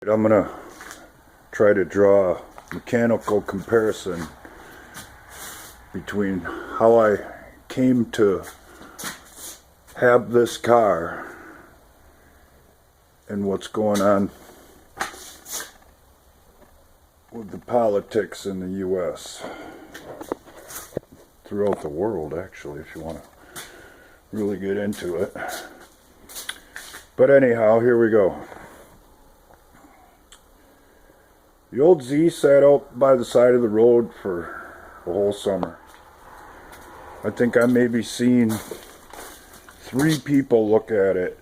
I'm going to try to draw a mechanical comparison between how I came to have this car and what's going on with the politics in the U.S. throughout the world, actually, if you want to really get into it. But anyhow, here we go. The old Z sat out by the side of the road for the whole summer. I think I maybe seen 3 people look at it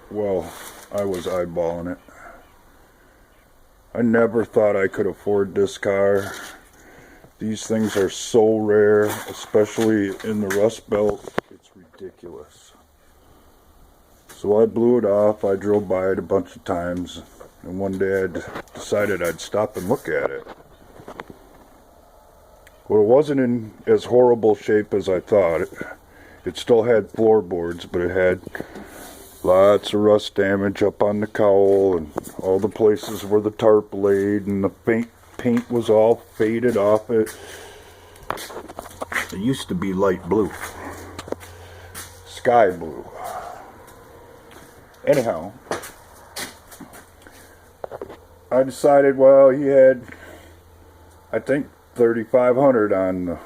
while I was eyeballing it. I never thought I could afford this car. These things are so rare, especially in the Rust Belt. It's ridiculous. So I blew it off. I drove by it a bunch of times. And one day I decided I'd stop and look at it. Well, it wasn't in as horrible shape as I thought. It still had floorboards, but it had lots of rust damage up on the cowl and all the places where the tarp laid, and the paint was all faded off it. It used to be light blue. Sky blue. Anyhow, I decided, well, he had, I think, 3,500 on the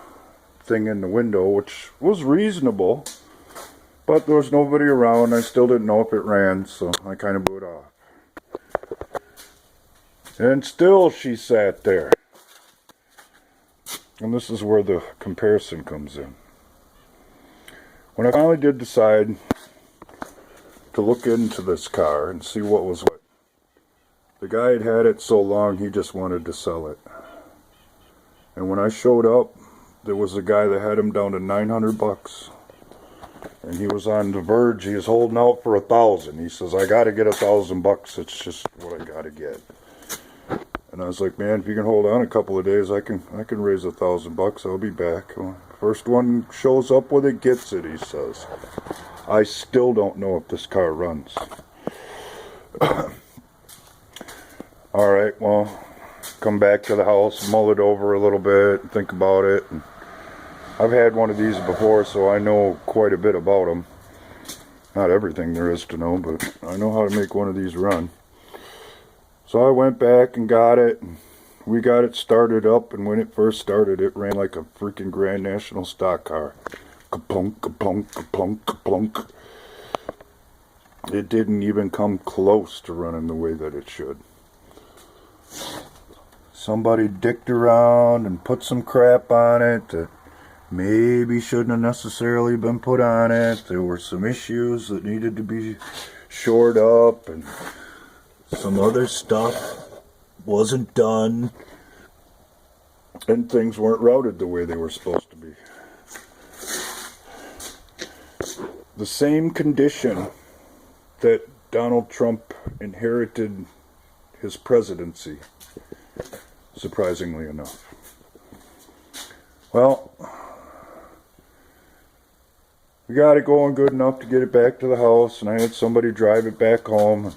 thing in the window, which was reasonable, but there was nobody around. I still didn't know if it ran, so I kind of blew it off. And still she sat there. And this is where the comparison comes in. When I finally did decide to look into this car and see what was what, the guy had had it so long he just wanted to sell it. And when I showed up, there was a guy that had him down to $900. And he was on the verge. He was holding out for $1,000. He says, I got to get $1,000. It's just what I got to get. And I was like, man, if you can hold on a couple of days, I can raise $1,000. I'll be back. Well, first one shows up with it gets it, he says. I still don't know if this car runs. Alright, well, come back to the house, mull it over a little bit, think about it. And I've had one of these before, so I know quite a bit about them. Not everything there is to know, but I know how to make one of these run. So I went back and got it, and we got it started up, and when it first started, it ran like a freaking Grand National stock car. Ka-plunk, ka-plunk, ka-plunk, ka-plunk. It didn't even come close to running the way that it should. Somebody dicked around and put some crap on it that maybe shouldn't have necessarily been put on it. There were some issues that needed to be shored up, and some other stuff wasn't done, and things weren't routed the way they were supposed to be. The same condition that Donald Trump inherited his presidency, surprisingly enough. Well, we got it going good enough to get it back to the house, and I had somebody drive it back home.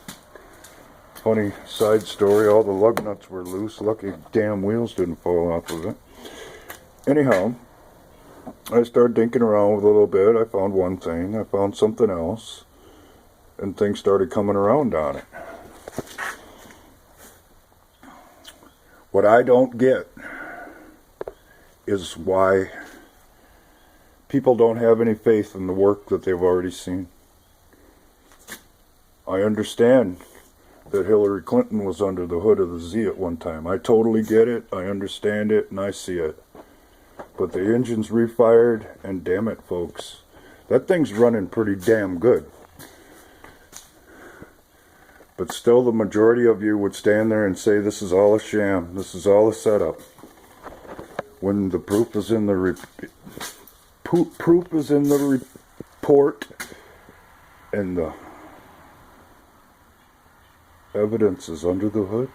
Funny side story, all the lug nuts were loose. Lucky damn wheels didn't fall off of it. Anyhow, I started dinking around with it a little bit. I found one thing, I found something else, and things started coming around on it. What I don't get is why people don't have any faith in the work that they've already seen. I understand that Hillary Clinton was under the hood of the Z at one time. I totally get it, I understand it, and I see it. But the engine's refired, and damn it, folks, that thing's running pretty damn good. But still, the majority of you would stand there and say this is all a sham, this is all a setup. When the proof is in the report, and the evidence is under the hood.